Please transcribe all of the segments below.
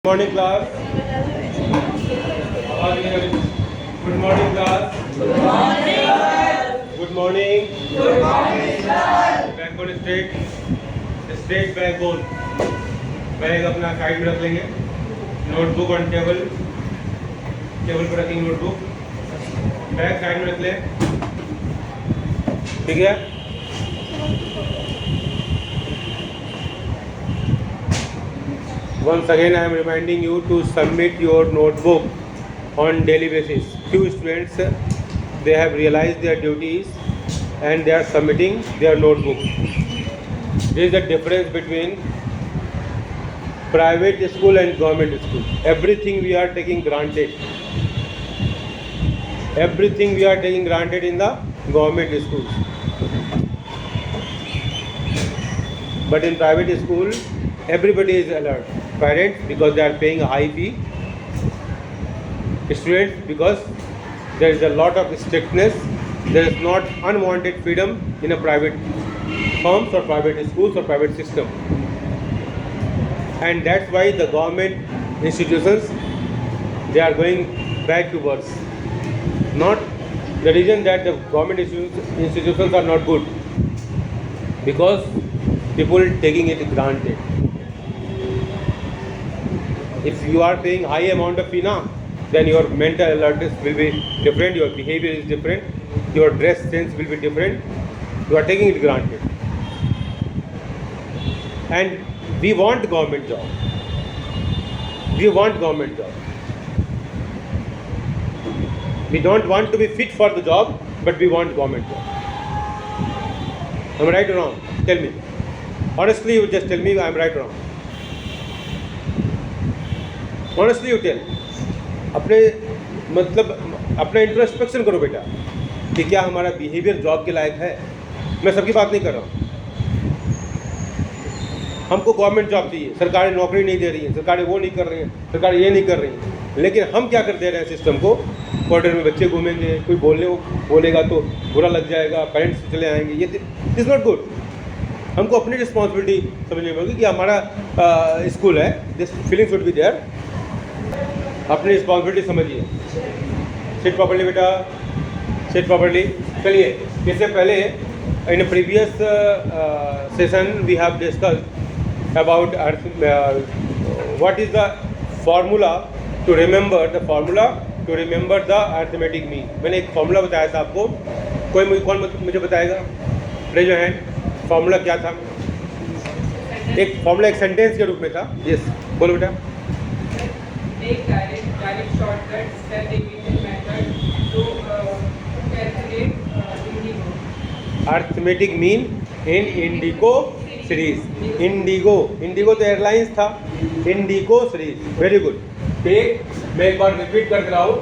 Morning class. How are you? Good morning class. Good morning, sir. Good morning. Good morning, sir. Backbone straight. Straight backbone. Bag अपना side में रख लेंगे. Notebook on table. Table पर रखेंगे notebook. Bag side में रख लें. ठीक है. Once again, I am reminding you to submit your notebook on daily basis. Few students they have realized their duties and they are submitting their notebook. There is a difference between private school and government school. Everything we are taking granted. Everything we are taking granted in the government schools. But in private school, everybody is alert. Parents because they are paying a high fee. Students because there is a lot of strictness. There is not unwanted freedom in a private firms or private schools or private system. And that's why the government institutions they are going back to worse. Not the reason that the government institutions are not good because people taking it granted. If you are paying high amount of fee now, then your mental alertness will be different, your behavior is different, your dress sense will be different. You are taking it granted. And we want government job. We want government job. We don't want to be fit for the job, but we want government job. Am I right or wrong? Tell me. Honestly, you just tell me I am right or wrong. Honestly you tell. अपने मतलब अपना introspection करो बेटा कि क्या हमारा behaviour job के लायक है. मैं सबकी बात नहीं कर रहा हूँ. हमको गवर्नमेंट जॉब चाहिए, सरकारें नौकरी नहीं दे रही हैं, सरकारें वो नहीं कर रही हैं, सरकारें ये नहीं कर रही हैं, लेकिन हम क्या कर दे रहे हैं सिस्टम को. कॉरिडोर में बच्चे घूमेंगे, कोई बोलेगा तो बुरा लग जाएगा, पेरेंट्स चले आएंगे. ये इज़ नॉट गुड. हमको अपनी रिस्पॉन्सिबिलिटी समझनी होगी कि हमारा स्कूल है. This feeling should be there. अपनी रिस्पॉन्सिबिलिटी समझिए. सिट प्रॉपर्ली बेटा, सिट प्रॉपर्ली. चलिए, इससे पहले in previous session we have discussed about what is the formula to remember the arithmetic mean. मैंने एक फार्मूला बताया था आपको. कौन मुझे बताएगा? Raise your hand. फार्मूला क्या था? एक फार्मूला एक सेंटेंस के रूप में था. यस, बोलो बेटा. Take direct shortcut step division method to calculate indigo. Arithmetic mean in indigo series. Indigo तो एयरलाइंस था. Indigo series. Very good. Take, मैं एक बार रिपीट कर रहा हूँ.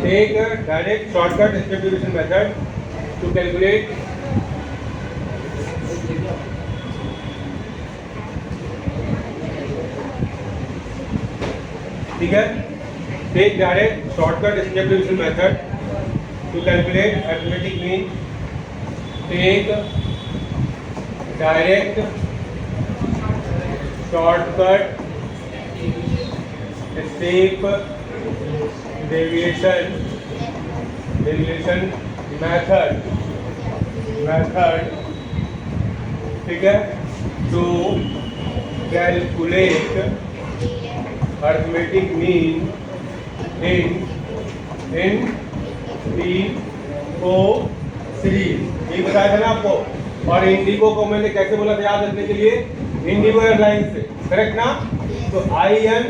Take direct shortcut step division method to calculate ठीक है. Take direct shortcut step division method to calculate arithmetic mean. Take direct shortcut step deviation method ठीक है to calculate arithmetic mean in indigo series. ये बताया था ना आपको. और इंडिगो को मैंने कैसे बोला था याद रखने के लिए? इंडिगो एयरलाइंस से. करेक्ट ना? तो I N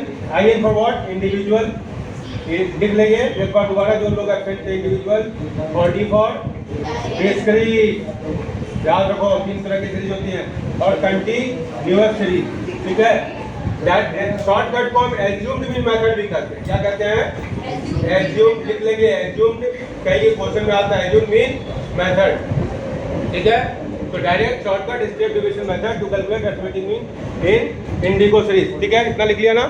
for what? Individual. लिख लेंगे एक बार दोबारा जो लोग एब्सेंट थे. इंडिविजुअल. और डी फॉर डिस्क्रीट. याद रखो 3 तरह की सीरीज होती हैं. और कंटीन्यूअस सीरीज. ठीक है. शॉर्टकट को हम एज्यूम्ड मीन मेथड भी करते हैं. क्या कहते हैं? एज्यूम्ड. लिख लेंगे एज्यूम्ड. कई क्वेश्चन में आता है एज्यूम्ड मीन मेथड. ठीक है. तो direct shortcut step division method to calculate arithmetic mean in indigo series. ठीक है. इतना लिख लिया ना?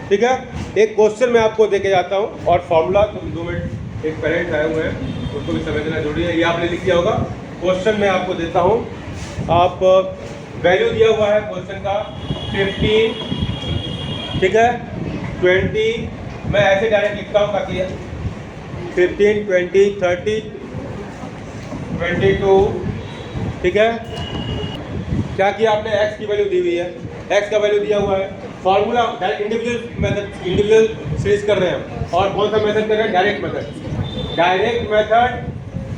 ठीक है. एक क्वेश्चन मैं आपको देके जाता हूँ और फॉर्मूला. तो 2 मिनट. एक पेरेंट्स आए हुए हैं, उसको भी समझना जरूरी है. ये आपने लिख दिया होगा. क्वेश्चन मैं आपको देता हूँ, आप वैल्यू दिया हुआ है क्वेश्चन का 15, ठीक है, 20, मैं ऐसे डायरेक्ट लिखता हूँ ताकि 15, 20, 30, 22, ठीक है। क्या किया आपने, x की वैल्यू दी हुई है, x का वैल्यू दिया हुआ है, formula individual method, individual series कर रहे हैं हम, और कौन सा मेथड कर रहे हैं, डायरेक्ट मेथड। डायरेक्ट मेथड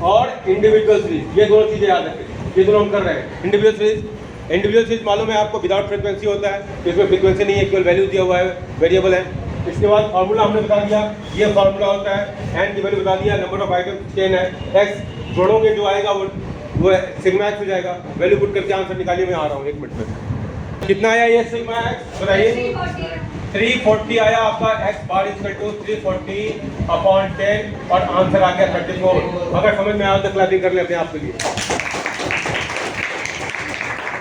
और इंडिविजुअल सीरीज, ये दोनों चीज़ें याद रखें, ये दोनों हम कर रहे हैं। इंडिविजुअल सीरीज मालूम है आपको, विदाउट फ्रीक्वेंसी होता है, तो इसमें फ्रीक्वेंसी नहीं है, केवल वैल्यू दिया हुआ है, वेरिएबल है। इसके बाद फार्मूला हमने बता दिया, ये फार्मूला होता है, एन की वैल्यू बता दिया, नंबर ऑफ आइटम 10 है, x जोड़ोगे जो आएगा वो सिग्मा एक्स हो जाएगा। वैल्यू पुट करके आंसर निकालिए, मैं आ रहा हूँ 1 मिनट में। कितना आया ये सिग्मा एक्स बताइए, 340 आया आपका, x bar equal to 340 upon 10 और आंसर आ गया 34। अगर समझ में आया तो क्लैपिंग कर ले अपने आप के लिए।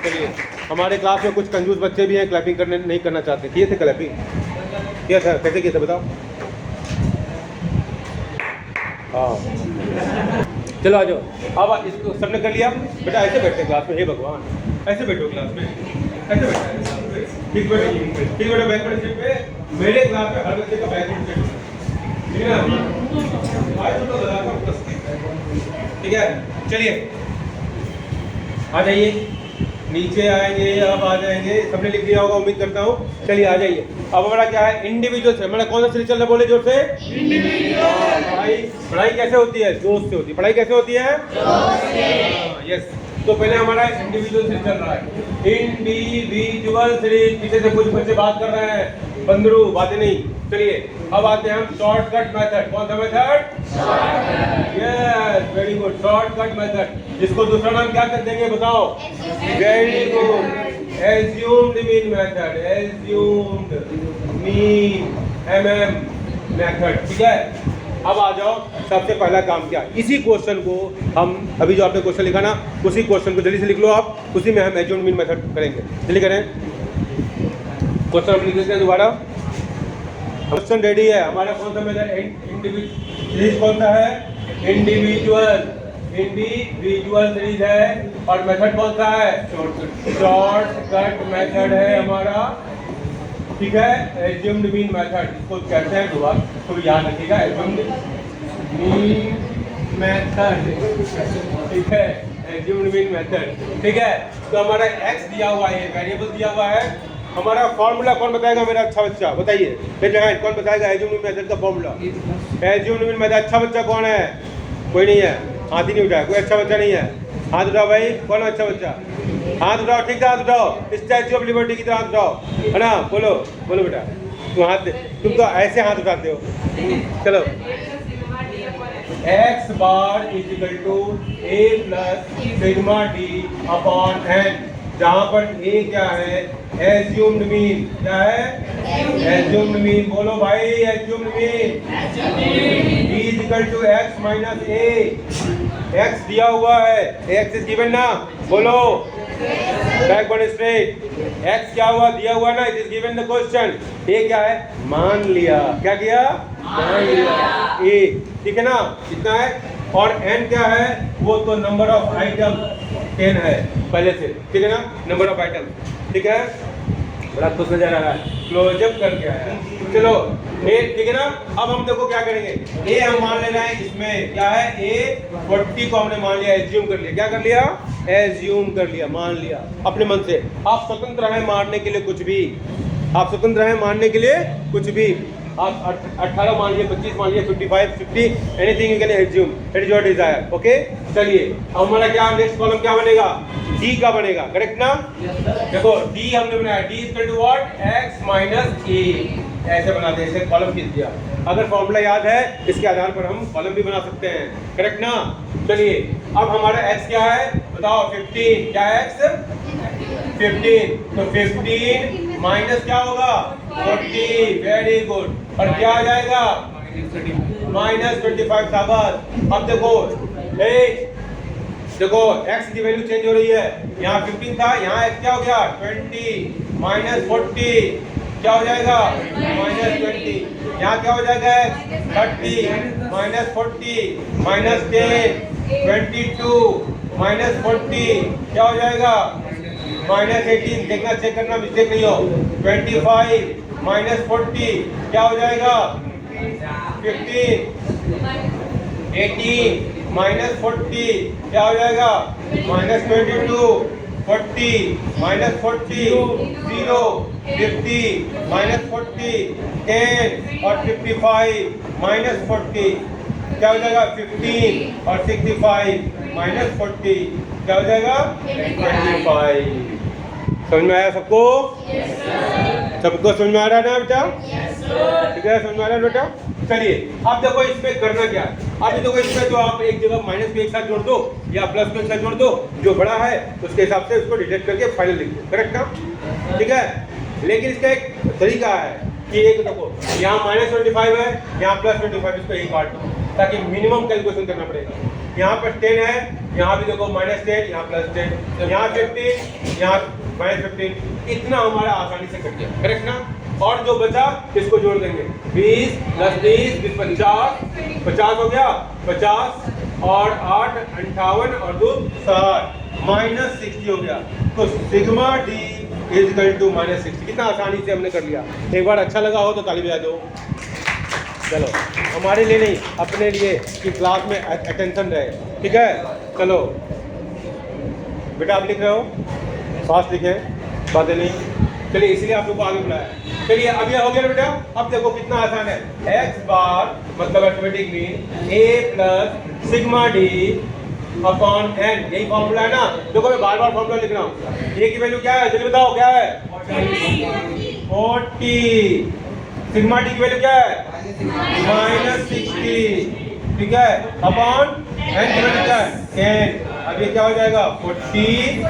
चलिए, हमारे क्लास में कुछ कंजूस बच्चे भी हैं, क्लैपिंग करने नहीं करना चाहते, किए थे क्लैपिंग? किया था, कैसे किए थे बताओ? हाँ चलो आ जाओ। अब इसको सबने कर लिया बेटा, ऐसे बैठे क्लास में, हे भगवान, ऐसे बैठो क्लास में, ऐसे बैठा, ठीक बेटा, बैकवर्ड स्टेप पे। मेरे क्लास में हर बच्चे का बैकवर्ड स्टेप, ठीक है ना? आज तो लगाता हूँ, ठीक है। चलिए आ जाइए, नीचे आएंगे, अब आ जाएंगे, सबने लिख लिया होगा उम्मीद करता हूँ। चलिए आ जाइए। अब हमारा क्या है, इंडिविजुअल से, हमारा कौन सा सीरीज चल रहा है, बोले जोर से, इंडिविजुअल। पढ़ाई कैसे होती है, जोश से होती है। पढ़ाई कैसे होती है, यस। तो पहले हमारा इंडिविजुअल सीरीज चल रहा है, इंडिविजुअल सीरीज। पीछे से कुछ बच्चे बात कर रहे हैं, बंदरू बातें नहीं। चलिए अब आते हैं हम शॉर्टकट मेथड। कौन सा method, yes, very good, shortcut method, जिसको दूसरा नाम क्या कर देंगे बताओ, very good, assumed mean method, assumed mean MM method, ठीक है। अब आ जाओ, सबसे पहला काम क्या, इसी क्वेश्चन को हम, अभी जो आपने क्वेश्चन लिखा ना, उसी क्वेश्चन को जल्दी से लिख लो आप, उसी में हम एज्यूम्ड मीन मेथड करेंगे। जल्दी करें, क्वेश्चन हम लिख लेते हैं दोबारा। क्वेश्चन रेडी है हमारा, कौन सा मेथड, इंडिविजुअल कौन सा है, इंडिविजुअल सीरीज है, और मेथड कौन सा है, शॉर्टकट मेथड है हमारा, ठीक है। एज्यूम्ड मीन मेथड इसको कहते हैं, दोबारा तो याद रखिएगा, एज्यूम्ड मीन मेथड, ठीक है, एज्यूम्ड मीन मेथड, ठीक है। तो हमारा x दिया हुआ है, वेरिएबल दिया हुआ है। हमारा फॉर्मूला कौन बताएगा, मेरा अच्छा बच्चा बताइए, कौन बताएगा एज्यूम्ड मीन मेथड का फॉर्मूला? एज्यूम्ड मीन मेथड, अच्छा बच्चा कौन है, कोई नहीं है, हाथ ही नहीं उठाया, कोई अच्छा बच्चा नहीं है, हाथ उठाओ भाई, कौन अच्छा बच्चा, हाथ उठाओ, ठीक है, हाथ उठाओ, स्टैच्यू ऑफ लिबर्टी की तरह हाथ उठाओ, है ना, बोलो बोलो बेटा, तुम हाथ, तुम तो ऐसे हाथ उठाते हो। चलो, x bar is equal to a plus sigma d upon n, जहाँ पर a क्या है, एज्यूम्ड मीन, क्या है, एज्यूम्ड मीन, बोलो भाई, assumed mean, d is equal to x minus a, x दिया हुआ है, x इज गिवन ना, बोलो, बैकवर्ड स्ट्रेट, x क्या हुआ, दिया हुआ ना, it is given the question, a क्या है, मान लिया, क्या किया, मान लिया, a, ठीक है ना, कितना है, और n क्या है, वो तो नंबर ऑफ आइटम 10 है पहले से, ठीक है ना, नंबर ऑफ आइटम, ठीक है, बड़ा खुश नजर आ रहा है, क्लोजअप करके आया। चलो ए, ठीक है ना। अब हम देखो क्या करेंगे, ए हम मान ले रहे हैं, इसमें क्या है, ए 40 को हमने मान लिया, एज्यूम कर लिया, क्या कर लिया, एज्यूम कर लिया, मान लिया अपने मन से। आप स्वतंत्र हैं मानने के लिए कुछ भी, आप स्वतंत्र हैं मानने के लिए कुछ भी, आप 18 मान लिए, 25 मान लिए, 55, 50, anything you can assume, it is your desire, okay. चलिए अब हमारा क्या, नेक्स्ट कॉलम क्या बनेगा, डी का बनेगा, करेक्ट ना। देखो डी हमने बनाया, D equal to what, x minus A, ऐसे बनाते हैं, ऐसे कॉलम खींच दिया। अगर फॉर्मूला याद है, इसके आधार पर हम कॉलम भी बना सकते हैं, करेक्ट ना। चलिए अब हमारा x क्या है बताओ, 15, क्या है x, 15, तो 15 माइनस क्या होगा, 40, वेरी गुड, और क्या आ जाएगा, माइनस 25 शाबाश। अब देखो देखो x की वैल्यू चेंज हो रही है, यहाँ 15 था, यहाँ x क्या हो गया, 20 माइनस 40 क्या हो जाएगा, माइनस 20, यहाँ क्या हो जाएगा, 30 माइनस 40 माइनस 10 22 माइनस 40 क्या हो जाएगा माइनस 18, देखना चेक करना मिस्टेक नहीं हो। 25 माइनस 40 क्या हो जाएगा 15, 18 माइनस 40 क्या हो जाएगा माइनस 22, 40 माइनस 40 0, 50 माइनस 40 10 और 55 माइनस 40 क्या हो जाएगा 15 और 65 माइनस 40 क्या हो जाएगा 25। समझ में आया सबको? सबको समझ में आ रहा है ना बेटा? ठीक है, समझ में आ रहा है बेटा? चलिए अब देखो इसमें करना क्या है। अब देखो इसमें तो आप एक जगह माइनस को एक साथ जोड़ दो या प्लस को एक साथ जोड़ दो, जो बड़ा है उसके हिसाब से उसको डिटेक्ट करके फाइनल लिख दो, करेक्ट ना? ठीक है, लेकिन इसका एक तरीका है कि एक देखो यहाँ माइनस 25 है, यहाँ प्लस 25, इसको एक काट दो ताकि मिनिमम कैलकुलेशन करना पड़ेगा। यहाँ पर 10 है, यहाँ भी देखो माइनस 10, यहाँ प्लस 10, यहाँ 15, यहाँ माइनस 15, इतना हमारा आसानी से कट गया, करेक्ट ना? और जो बचा इसको जोड़ देंगे 20 प्लस 20 50 हो गया 50 और 8 58 और 2 60 माइनस 60 हो गया। तो sigma D is equal to minus 60। कितना आसानी से हमने कर लिया। एक बार अच्छा लगा हो तो ताली बजा दो। चलो हमारे लिए नहीं अपने लिए कि क्लास में अटेंशन रहे, ठीक है? चलो बेटा आप लिख रहे हो फास्ट लिखें, बातें नहीं। चलिए इसलिए आप लोग को आगे बुलाया। चलिए अब यह हो गया बेटा। अब देखो कितना आसान है। x बार मतलब arithmetic mean a plus sigma D upon n, यही फॉर्मूला है ना? देखो मैं बार बार फॉर्मूला लिख रहा हूँ। a की वैल्यू क्या है जल्दी बताओ, क्या है 40। सिग्मा डी की वैल्यू क्या है माइनस 60, ठीक है? अपॉन n की वैल्यू क्या है 10। अब ये क्या हो जाएगा 40,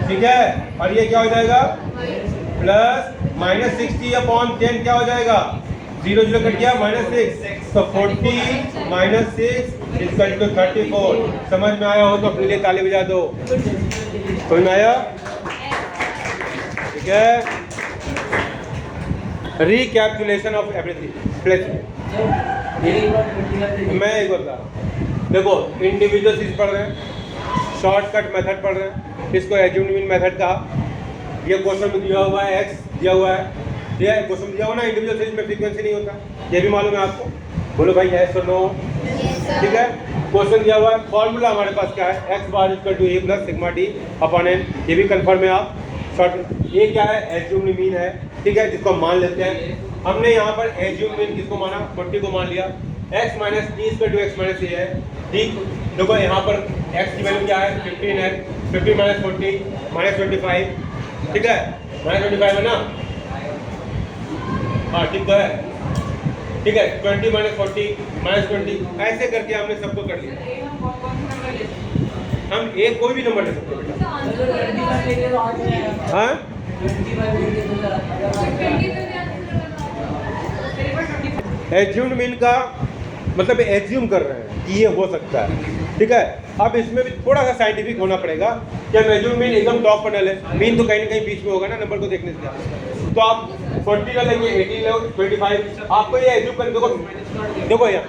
ठीक है? और ये क्या हो जाएगा प्लस माइनस 60 अपॉन 10 क्या हो जाएगा 0 0 कट गया माइनस 6, तो 40 माइनस 6 इक्वल टू 34। समझ में आया हो तो अपने लिए ताली बजा दो। समझ में आया? ठीक है, रिकैपिचुलेशन ऑफ एवरीथिंग प्लेस। मैं एक बता रहा हूँ, देखो इंडिविजुअल चीज पढ़ रहे हैं, शॉर्टकट मेथड पढ़ रहे हैं, इसको एज्यूम्ड मीन मेथड कहा। ये क्वेश्चन में दिया हुआ है x दिया हुआ है, ये क्वेश्चन दिया हुआ ना इंडिविजुअल सीरीज में फ्रीक्वेंसी नहीं होता, ये भी मालूम है आपको? बोलो भाई यस और नो। ठीक है, क्वेश्चन दिया हुआ है, फॉर्मूला हमारे पास क्या है x bar equal to a plus sigma D upon n, ये भी कंफर्म है आप शॉर्ट। ये क्या है एज्यूम्ड मीन है, ठीक है, जिसको हम मान लेते हैं। हमने यहाँ पर एज्यूम्ड मीन किसको माना 40 को मान लिया। x minus D equal to x minus A है, ठीक। देखो यहाँ पर x की वैल्यू क्या है 15 है, 15 माइनस 40 माइनस 25, ठीक है, माइनस 25 है ना? हाँ ठीक तो है, ठीक है। 20 माइनस 40 माइनस 20, ऐसे करके हमने सबको कर लिया। हम एक कोई भी नंबर ले सकते हैं बेटा। हाँ एज्यूम्ड मीन का मतलब एज्यूम कर रहे हैं कि ये हो सकता है, ठीक है। अब इसमें भी थोड़ा सा साइंटिफिक होना पड़ेगा कि हम एज्यूम मीन एकदम टॉप पर न ले, मीन तो कहीं ना कहीं बीच में होगा ना नंबर को देखने से। तो आप 40 का लेंगे, 18 लो, 25, आपको ये एज्यूम करके देखो यहाँ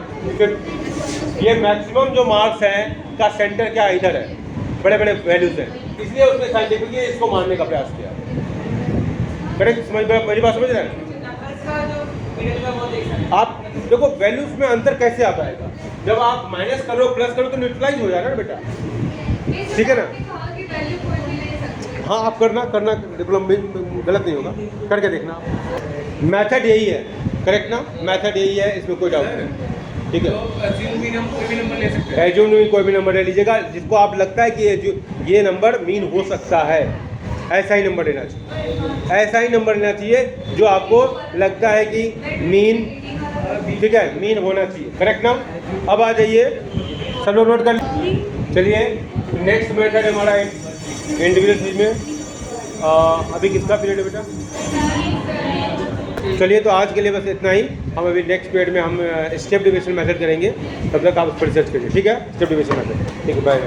ये मैक्सिमम जो मार्क्स हैं का सेंटर क्या इधर है, बड़े बड़े वैल्यूज हैं, इसलिए उसने साइंटिफिकली इसको मानने का प्रयास किया। करेक्ट, समझ मेरी बात समझ रहे हैं आप? देखो वैल्यूज में अंतर कैसे आ पाएगा, जब आप माइनस करो प्लस करो तो न्यूट्रलाइज हो जाएगा ना बेटा, ठीक है ना? हाँ आप करना गलत नहीं होगा, करके देखना। मेथड यही है, करेक्ट ना? मेथड यही है, इसमें कोई डाउट नहीं, ठीक है। एज्यूम मीन कोई भी नंबर ले लीजिएगा जिसको आप लगता है कि ये नंबर मीन हो सकता है, ऐसा ही नंबर लेना चाहिए। ऐसा ही नंबर लेना चाहिए जो आपको लगता है कि मीन, ठीक है, मीन होना चाहिए, करेक्ट ना? अब आ जाइए, सब लोग नोट कर लीजिए। चलिए नेक्स्ट मेथड है हमारा इंडिविजुअल चीज में। अभी किसका पीरियड है बेटा? चलिए तो आज के लिए बस इतना ही। हम अभी नेक्स्ट पीरियड में हम स्टेप डिविजन मेथड करेंगे, तब तक आप उस पर रिसर्च करिए, ठीक है? स्टेप डिविजन मेथड, ठीक है, बाय।